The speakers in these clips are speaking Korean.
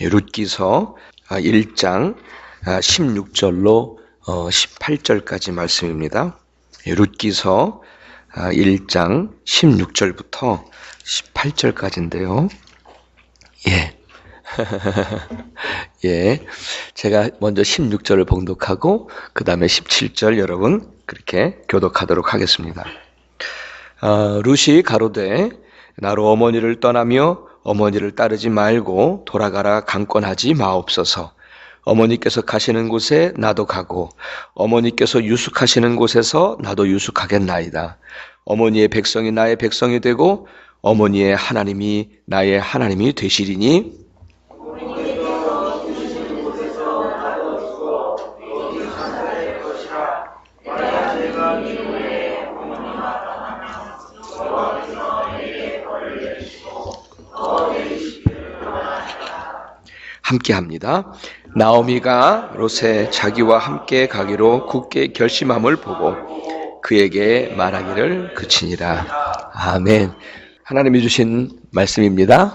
룻기서 1장 16절로 18절까지 말씀입니다. 룻기서 1장 16절부터 18절까지인데요. 예. 예. 제가 먼저 16절을 봉독하고 그 다음에 17절 여러분 그렇게 교독하도록 하겠습니다. 룻이 가로되 나로 어머니를 떠나며 어머니를 따르지 말고 돌아가라 강권하지 마옵소서. 어머니께서 가시는 곳에 나도 가고 어머니께서 유숙하시는 곳에서 나도 유숙하겠나이다. 어머니의 백성이 나의 백성이 되고 어머니의 하나님이 나의 하나님이 되시리니 함께합니다. 나오미가 롯에 자기와 함께 가기로 굳게 결심함을 보고 그에게 말하기를 그치니라. 아멘. 하나님이 주신 말씀입니다.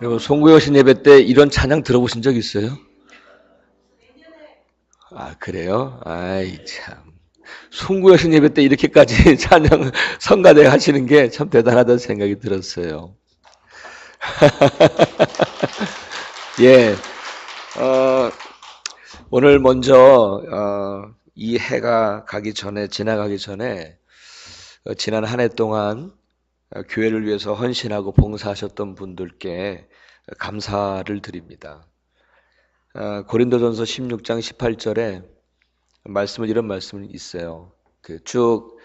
여러분 송구여신 예배 때 이런 찬양 들어보신 적 있어요? 아 그래요? 아이 참. 송구여신 예배 때 이렇게까지 찬양 성가대 하시는 게 참 대단하다는 생각이 들었어요. 예, 오늘 먼저 이 해가 지나가기 전에 지난 한 해 동안 교회를 위해서 헌신하고 봉사하셨던 분들께 감사를 드립니다. 고린도전서 16장 18절에 이런 말씀이 있어요. 쭉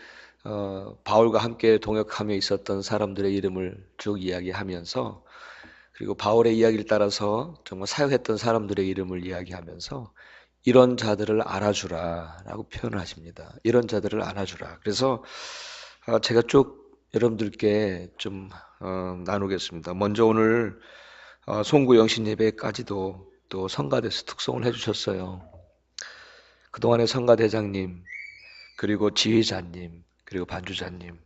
바울과 함께 동역하며 있었던 사람들의 이름을 쭉 이야기하면서 그리고 바울의 이야기를 따라서 정말 사역했던 사람들의 이름을 이야기하면서 이런 자들을 알아주라 라고 표현을 하십니다. 이런 자들을 알아주라. 그래서 제가 쭉 여러분들께 좀 나누겠습니다. 먼저 오늘 송구 영신 예배까지도 또 성가대에서 특송을 해주셨어요. 그동안의 성가대장님 그리고 지휘자님 그리고 반주자님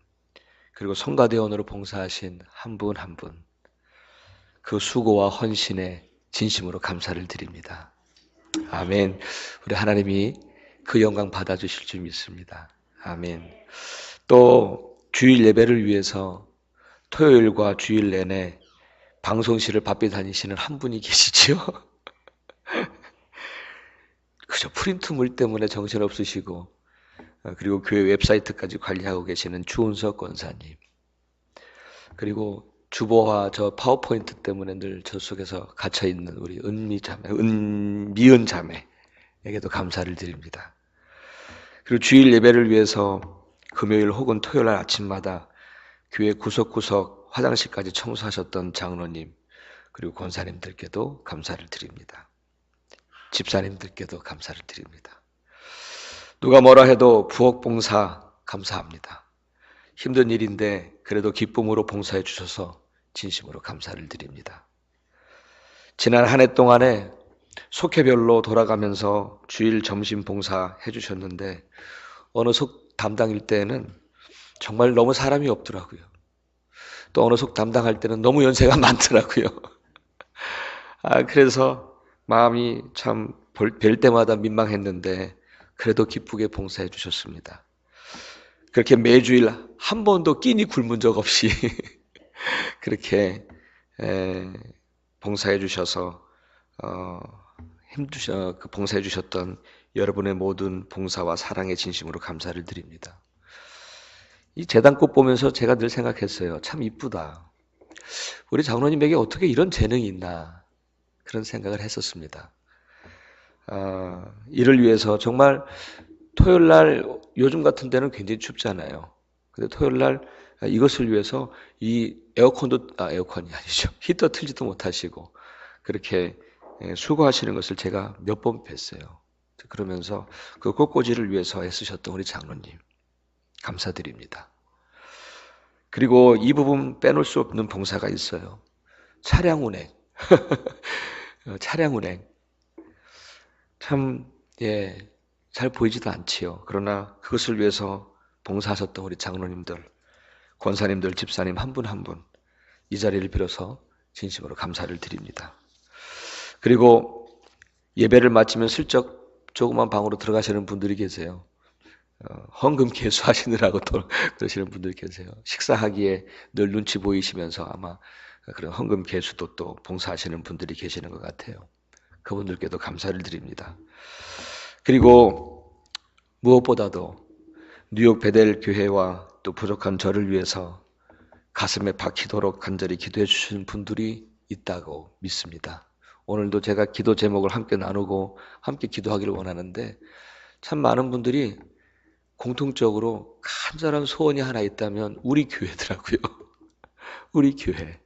그리고 성가대원으로 봉사하신 한 분 한 분 그 수고와 헌신에 진심으로 감사를 드립니다. 아멘. 우리 하나님이 그 영광 받아주실 줄 믿습니다. 아멘. 또 주일 예배를 위해서 토요일과 주일 내내 방송실을 바삐 다니시는 한 분이 계시지요. 그저 프린트물 때문에 정신없으시고 그리고 교회 웹사이트까지 관리하고 계시는 주은석 권사님 그리고 주보와 저 파워포인트 때문에 늘 저 속에서 갇혀있는 우리 미은 자매에게도 감사를 드립니다. 그리고 주일 예배를 위해서 금요일 혹은 토요일 아침마다 교회 구석구석 화장실까지 청소하셨던 장로님 그리고 권사님들께도 감사를 드립니다. 집사님들께도 감사를 드립니다. 누가 뭐라 해도 부엌봉사 감사합니다. 힘든 일인데 그래도 기쁨으로 봉사해 주셔서 진심으로 감사를 드립니다. 지난 한 해 동안에 속회별로 돌아가면서 주일 점심 봉사해 주셨는데 어느 속 담당일 때는 정말 너무 사람이 없더라고요. 또 어느 속 담당할 때는 너무 연세가 많더라고요. 그래서 마음이 참 뵐 때마다 민망했는데 그래도 기쁘게 봉사해 주셨습니다. 그렇게 매주일 한 번도 끼니 굶은 적 없이 그렇게 봉사해 주셔서 봉사해 주셨던 여러분의 모든 봉사와 사랑의 진심으로 감사를 드립니다. 이 제단꽃 보면서 제가 늘 생각했어요. 참 이쁘다. 우리 장로님에게 어떻게 이런 재능이 있나 그런 생각을 했었습니다. 이를 위해서 정말 토요일 날 요즘 같은 데는 굉장히 춥잖아요. 근데 토요일 날 이것을 위해서 이 에어컨이 아니죠. 히터 틀지도 못하시고 그렇게 수고하시는 것을 제가 몇 번 뵀어요. 그러면서 그 꽃꽂이를 위해서 애쓰셨던 우리 장로님 감사드립니다. 그리고 이 부분 빼놓을 수 없는 봉사가 있어요. 차량 운행. 차량 운행. 참 잘 보이지도 않지요. 그러나 그것을 위해서 봉사하셨던 우리 장로님들, 권사님들, 집사님 한 분 한 분 이 자리를 빌어서 진심으로 감사를 드립니다. 그리고 예배를 마치면 슬쩍 조그만 방으로 들어가시는 분들이 계세요. 헌금 개수하시느라고 또 그러시는 분들이 계세요. 식사하기에 늘 눈치 보이시면서 아마 그런 헌금 개수도 또 봉사하시는 분들이 계시는 것 같아요. 그분들께도 감사를 드립니다. 그리고 무엇보다도 뉴욕 베델 교회와 또 부족한 저를 위해서 가슴에 박히도록 간절히 기도해 주시는 분들이 있다고 믿습니다. 오늘도 제가 기도 제목을 함께 나누고 함께 기도하기를 원하는데 참 많은 분들이 공통적으로 간절한 소원이 하나 있다면 우리 교회더라고요. 우리 교회.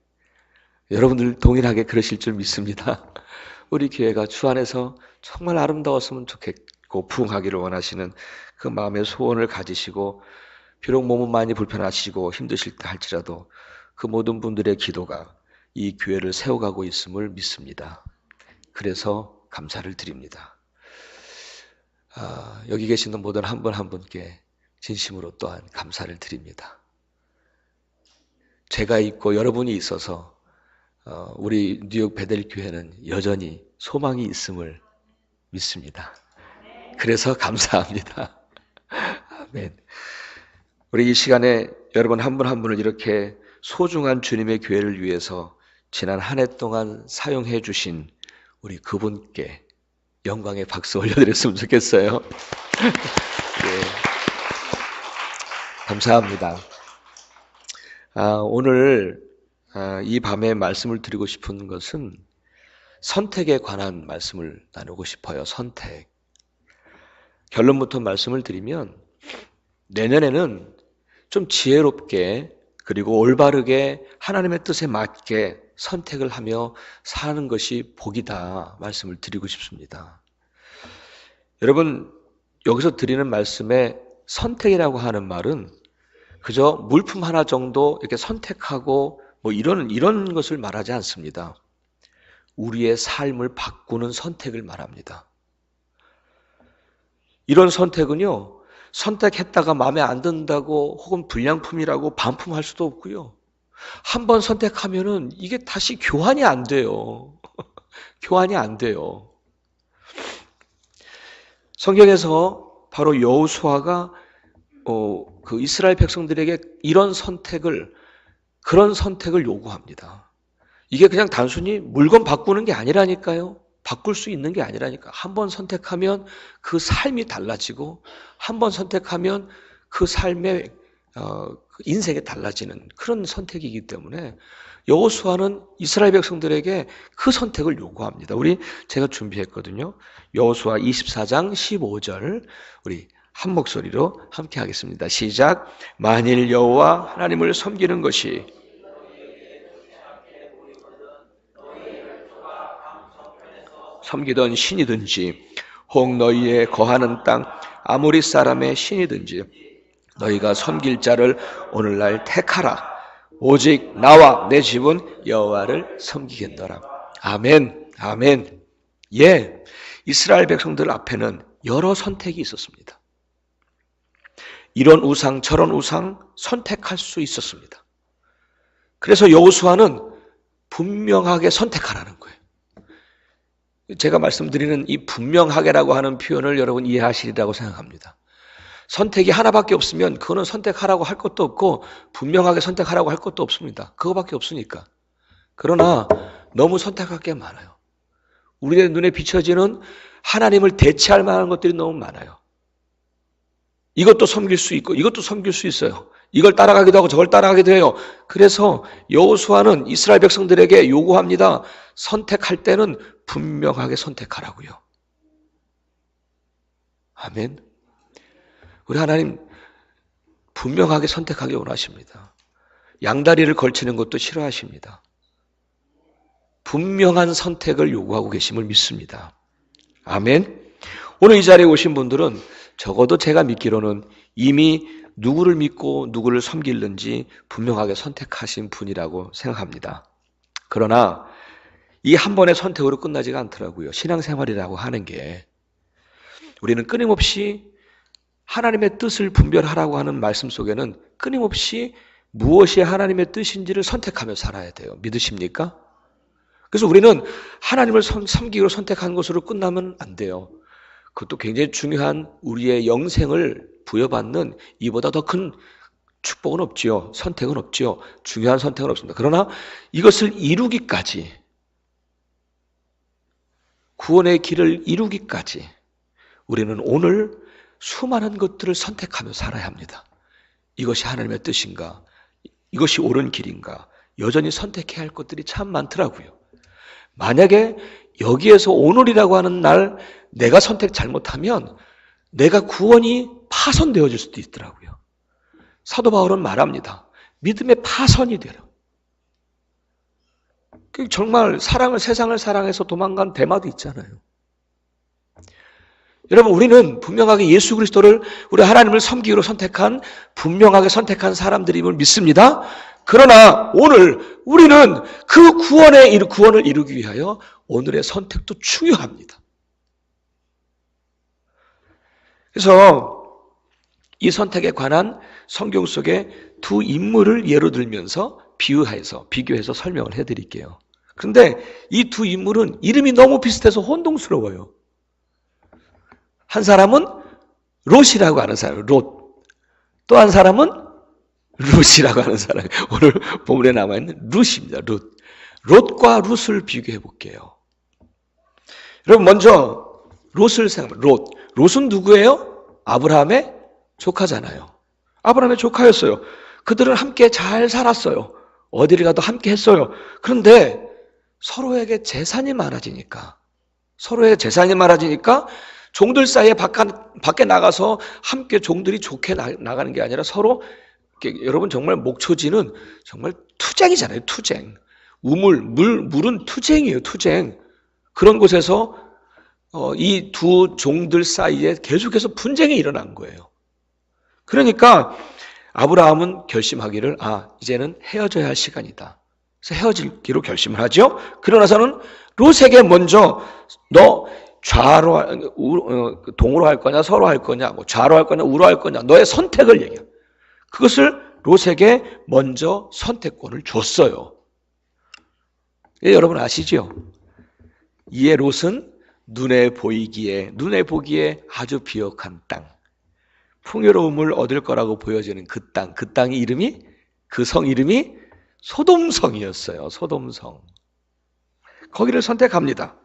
여러분들 동일하게 그러실 줄 믿습니다. 우리 교회가 주 안에서 정말 아름다웠으면 좋겠고 부흥하기를 원하시는 그 마음의 소원을 가지시고 비록 몸은 많이 불편하시고 힘드실 때 할지라도 그 모든 분들의 기도가 이 교회를 세워가고 있음을 믿습니다. 그래서 감사를 드립니다. 여기 계시는 모든 한 분 한 분께 진심으로 또한 감사를 드립니다. 제가 있고 여러분이 있어서 우리 뉴욕 베델 교회는 여전히 소망이 있음을 믿습니다. 그래서 감사합니다. 아멘. 우리 이 시간에 여러분 한 분 한 분을 이렇게 소중한 주님의 교회를 위해서 지난 한 해 동안 사용해 주신 우리 그분께 영광의 박수 올려드렸으면 좋겠어요. 네. 감사합니다. 오늘 이 밤에 말씀을 드리고 싶은 것은 선택에 관한 말씀을 나누고 싶어요. 선택. 결론부터 말씀을 드리면 내년에는 좀 지혜롭게 그리고 올바르게 하나님의 뜻에 맞게 선택을 하며 사는 것이 복이다 말씀을 드리고 싶습니다. 여러분 여기서 드리는 말씀에 선택이라고 하는 말은 그저 물품 하나 정도 이렇게 선택하고 뭐 이런 것을 말하지 않습니다. 우리의 삶을 바꾸는 선택을 말합니다. 이런 선택은요, 선택했다가 마음에 안 든다고 혹은 불량품이라고 반품할 수도 없고요. 한번 선택하면은 이게 다시 교환이 안 돼요. 교환이 안 돼요. 성경에서 바로 여호수아가 그 이스라엘 백성들에게 그런 선택을 요구합니다. 이게 그냥 단순히 물건 바꾸는 게 아니라니까요. 바꿀 수 있는 게 아니라니까. 한번 선택하면 그 삶이 달라지고 한번 선택하면 그 삶의 인생이 달라지는 그런 선택이기 때문에 여호수아는 이스라엘 백성들에게 그 선택을 요구합니다. 제가 준비했거든요. 여호수아 24장 15절 우리 한 목소리로 함께 하겠습니다. 시작. 만일 여호와 하나님을 섬기는 것이 섬기던 신이든지 혹 너희의 거하는 땅 아모리 사람의 신이든지 너희가 섬길 자를 오늘날 택하라. 오직 나와 내 집은 여호와를 섬기겠노라. 아멘. 아멘. 예, 이스라엘 백성들 앞에는 여러 선택이 있었습니다. 이런 우상 저런 우상 선택할 수 있었습니다. 그래서 여호수아는 분명하게 선택하라는 거예요. 제가 말씀드리는 이 분명하게라고 하는 표현을 여러분 이해하시리라고 생각합니다. 선택이 하나밖에 없으면 그거는 선택하라고 할 것도 없고 분명하게 선택하라고 할 것도 없습니다. 그거밖에 없으니까. 그러나 너무 선택할 게 많아요. 우리의 눈에 비춰지는 하나님을 대체할 만한 것들이 너무 많아요. 이것도 섬길 수 있고 이것도 섬길 수 있어요. 이걸 따라가기도 하고 저걸 따라가기도 해요. 그래서 여호수아는 이스라엘 백성들에게 요구합니다. 선택할 때는 분명하게 선택하라고요. 아멘. 우리 하나님 분명하게 선택하기 원하십니다. 양다리를 걸치는 것도 싫어하십니다. 분명한 선택을 요구하고 계심을 믿습니다. 아멘. 오늘 이 자리에 오신 분들은 적어도 제가 믿기로는 이미 누구를 믿고 누구를 섬기는지 분명하게 선택하신 분이라고 생각합니다. 그러나 이 한 번의 선택으로 끝나지가 않더라고요. 신앙생활이라고 하는 게 우리는 끊임없이 하나님의 뜻을 분별하라고 하는 말씀 속에는 끊임없이 무엇이 하나님의 뜻인지를 선택하며 살아야 돼요. 믿으십니까? 그래서 우리는 하나님을 섬기기로 선택한 것으로 끝나면 안 돼요. 그것도 굉장히 중요한 우리의 영생을 부여받는 이보다 더 큰 축복은 없지요. 선택은 없지요. 중요한 선택은 없습니다. 그러나 이것을 이루기까지, 구원의 길을 이루기까지 우리는 오늘 수많은 것들을 선택하며 살아야 합니다. 이것이 하나님의 뜻인가? 이것이 옳은 길인가? 여전히 선택해야 할 것들이 참 많더라고요. 만약에 여기에서 오늘이라고 하는 날 내가 선택 잘못하면 내가 구원이 파손되어질 수도 있더라고요. 사도 바울은 말합니다. 믿음의 파손이 되라. 정말 세상을 사랑해서 도망간 데마도 있잖아요. 여러분, 우리는 분명하게 예수 그리스도를 우리 하나님을 섬기기로 분명하게 선택한 사람들임을 믿습니다. 그러나 오늘 우리는 그 구원을 이루기 위하여 오늘의 선택도 중요합니다. 그래서 이 선택에 관한 성경 속에 두 인물을 예로 들면서 비교해서 설명을 해드릴게요. 그런데 이 두 인물은 이름이 너무 비슷해서 혼동스러워요. 한 사람은 롯이라고 하는 사람, 롯. 또 한 사람은 룻이라고 하는 사람. 오늘 본문에 남아있는 룻입니다. 룻. 롯과 룻을 비교해 볼게요. 여러분, 먼저 롯을 생각합니다. 롯은 누구예요? 아브라함의 조카잖아요. 아브라함의 조카였어요. 그들은 함께 잘 살았어요. 어디를 가도 함께 했어요. 그런데 서로에게 재산이 많아지니까 종들 사이에 밖에 나가서 함께 종들이 좋게 나가는 게 아니라 서로, 여러분, 정말 목초지는 정말 투쟁이잖아요. 투쟁. 물은 투쟁이에요. 투쟁. 그런 곳에서 이 두 종들 사이에 계속해서 분쟁이 일어난 거예요. 그러니까 아브라함은 결심하기를 이제는 헤어져야 할 시간이다. 그래서 헤어지기로 결심을 하죠. 그러나서는 롯에게 먼저 너 동으로 할 거냐 서로 할 거냐, 좌로 할 거냐 우로 할 거냐, 너의 선택을 얘기해요. 그것을 롯에게 먼저 선택권을 줬어요. 여러분 아시죠? 이에 롯은 눈에 보기에 아주 비옥한 땅, 풍요로움을 얻을 거라고 보여지는 그 땅의 성 이름이 소돔성이었어요. 소돔성. 거기를 선택합니다.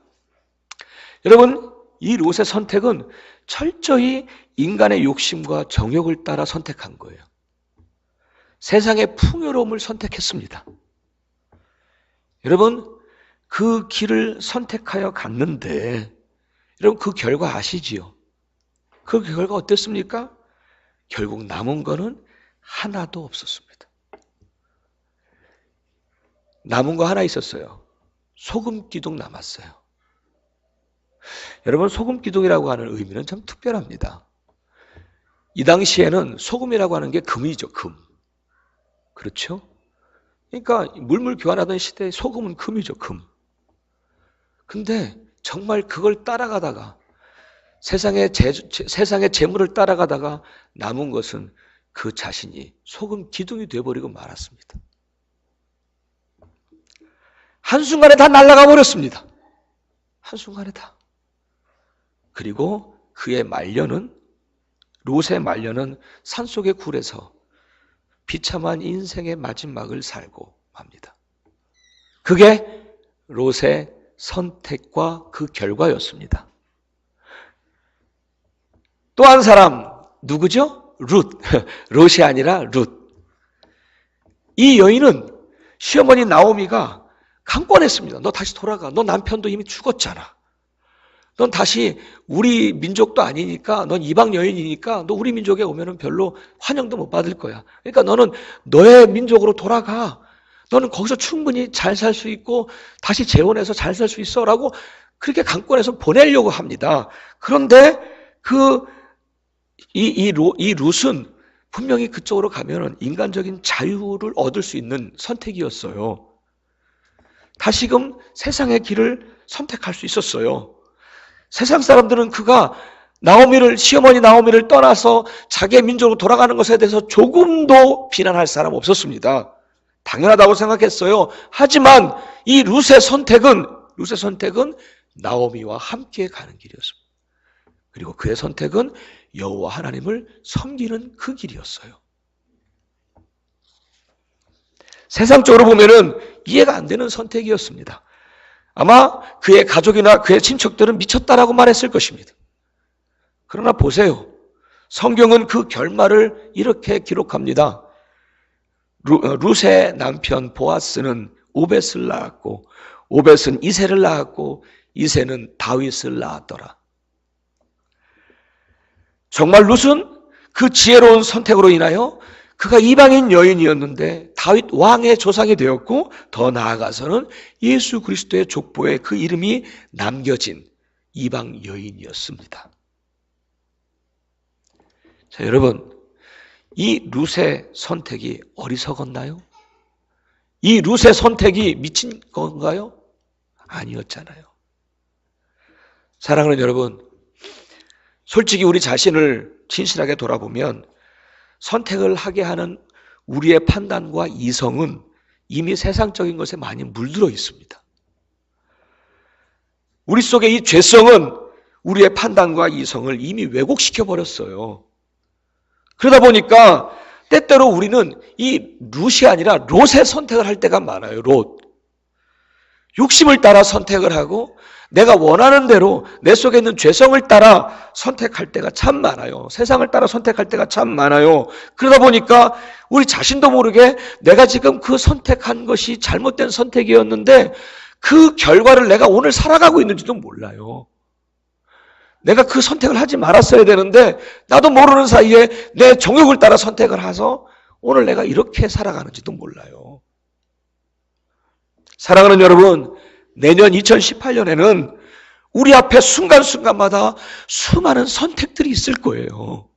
여러분, 이 롯의 선택은 철저히 인간의 욕심과 정욕을 따라 선택한 거예요. 세상의 풍요로움을 선택했습니다. 여러분, 그 길을 선택하여 갔는데, 여러분, 그 결과 아시지요? 그 결과 어땠습니까? 결국 남은 거는 하나도 없었습니다. 남은 거 하나 있었어요. 소금 기둥 남았어요. 여러분, 소금 기둥이라고 하는 의미는 참 특별합니다. 이 당시에는 소금이라고 하는 게 금이죠, 금. 그렇죠? 그러니까 물물 교환하던 시대에 소금은 금이죠, 금. 근데 정말 그걸 따라가다가 세상의 재물을 따라가다가 남은 것은 그 자신이 소금 기둥이 되어버리고 말았습니다. 한순간에 다 날아가 버렸습니다. 한순간에 다. 그리고 롯의 말년은 산속의 굴에서 비참한 인생의 마지막을 살고 맙니다. 그게 롯의 선택과 그 결과였습니다. 또 한 사람, 누구죠? 롯이 아니라 룻. 이 여인은 시어머니 나오미가 강권했습니다. 너 다시 돌아가. 너 남편도 이미 죽었잖아. 넌 다시 우리 민족도 아니니까, 넌 이방 여인이니까 너 우리 민족에 오면은 별로 환영도 못 받을 거야. 그러니까 너는 너의 민족으로 돌아가. 너는 거기서 충분히 잘 살 수 있고 다시 재혼해서 잘 살 수 있어 라고 그렇게 강권해서 보내려고 합니다. 그런데 이 룻은 분명히 그쪽으로 가면은 인간적인 자유를 얻을 수 있는 선택이었어요. 다시금 세상의 길을 선택할 수 있었어요. 세상 사람들은 그가 시어머니 나오미를 떠나서 자기의 민족으로 돌아가는 것에 대해서 조금도 비난할 사람 없었습니다. 당연하다고 생각했어요. 하지만 이 룻의 선택은 나오미와 함께 가는 길이었습니다. 그리고 그의 선택은 여호와 하나님을 섬기는 그 길이었어요. 세상적으로 보면은 이해가 안 되는 선택이었습니다. 아마 그의 가족이나 그의 친척들은 미쳤다라고 말했을 것입니다. 그러나 보세요. 성경은 그 결말을 이렇게 기록합니다. 룻의 남편 보아스는 오벳을 낳았고 오벳은 이새를 낳았고 이새는 다윗을 낳았더라. 정말 룻은 그 지혜로운 선택으로 인하여 그가 이방인 여인이었는데 다윗 왕의 조상이 되었고 더 나아가서는 예수 그리스도의 족보에 그 이름이 남겨진 이방 여인이었습니다. 자, 여러분, 이 룻의 선택이 어리석었나요? 이 룻의 선택이 미친 건가요? 아니었잖아요. 사랑하는 여러분, 솔직히 우리 자신을 진실하게 돌아보면 선택을 하게 하는 우리의 판단과 이성은 이미 세상적인 것에 많이 물들어 있습니다. 우리 속에 이 죄성은 우리의 판단과 이성을 이미 왜곡시켜 버렸어요. 그러다 보니까 때때로 우리는 이 룻이 아니라 롯의 선택을 할 때가 많아요. 롯. 욕심을 따라 선택을 하고 내가 원하는 대로 내 속에 있는 죄성을 따라 선택할 때가 참 많아요. 세상을 따라 선택할 때가 참 많아요. 그러다 보니까 우리 자신도 모르게 내가 지금 그 선택한 것이 잘못된 선택이었는데 그 결과를 내가 오늘 살아가고 있는지도 몰라요. 내가 그 선택을 하지 말았어야 되는데 나도 모르는 사이에 내 정욕을 따라 선택을 해서 오늘 내가 이렇게 살아가는지도 몰라요. 사랑하는 여러분, 내년 2018년에는 우리 앞에 순간순간마다 수많은 선택들이 있을 거예요.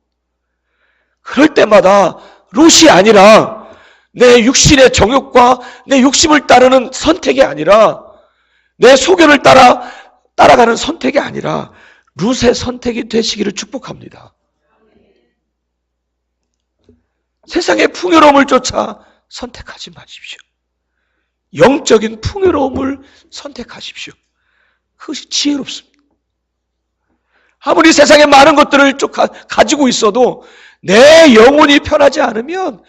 그럴 때마다 롯이 아니라 내 육신의 정욕과 내 욕심을 따르는 선택이 아니라 내 소견을 따라가는 선택이 아니라 룻의 선택이 되시기를 축복합니다. 세상의 풍요로움을 쫓아 선택하지 마십시오. 영적인 풍요로움을 선택하십시오. 그것이 지혜롭습니다. 아무리 세상에 많은 것들을 가지고 있어도 내 영혼이 편하지 않으면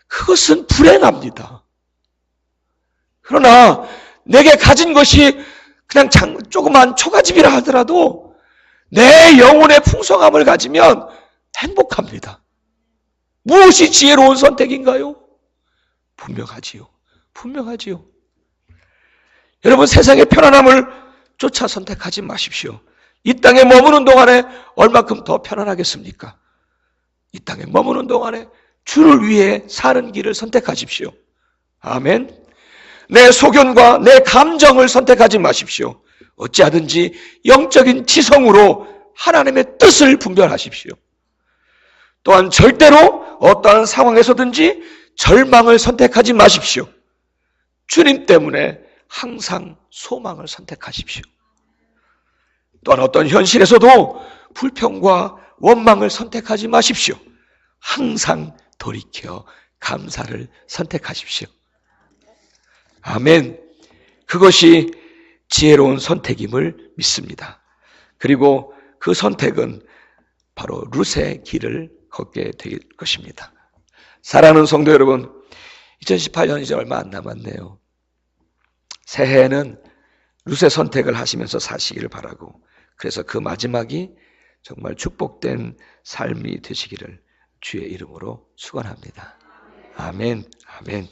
그것은 불행합니다. 그러나 내게 가진 것이 그냥 조그만 초가집이라 하더라도 내 영혼의 풍성함을 가지면 행복합니다. 무엇이 지혜로운 선택인가요? 분명하지요. 분명하지요. 여러분, 세상의 편안함을 쫓아 선택하지 마십시오. 이 땅에 머무는 동안에 얼마큼 더 편안하겠습니까? 이 땅에 머무는 동안에 주를 위해 사는 길을 선택하십시오. 아멘. 내 소견과 내 감정을 선택하지 마십시오. 어찌하든지 영적인 지성으로 하나님의 뜻을 분별하십시오. 또한 절대로 어떠한 상황에서든지 절망을 선택하지 마십시오. 주님 때문에 항상 소망을 선택하십시오. 또한 어떤 현실에서도 불평과 원망을 선택하지 마십시오. 항상 돌이켜 감사를 선택하십시오. 아멘. 그것이 지혜로운 선택임을 믿습니다. 그리고 그 선택은 바로 룻의 길을 걷게 될 것입니다. 사랑하는 성도 여러분, 2018년 이제 얼마 안 남았네요. 새해에는 룻의 선택을 하시면서 사시기를 바라고, 그래서 그 마지막이 정말 축복된 삶이 되시기를 주의 이름으로 축원합니다. 아멘. 아멘.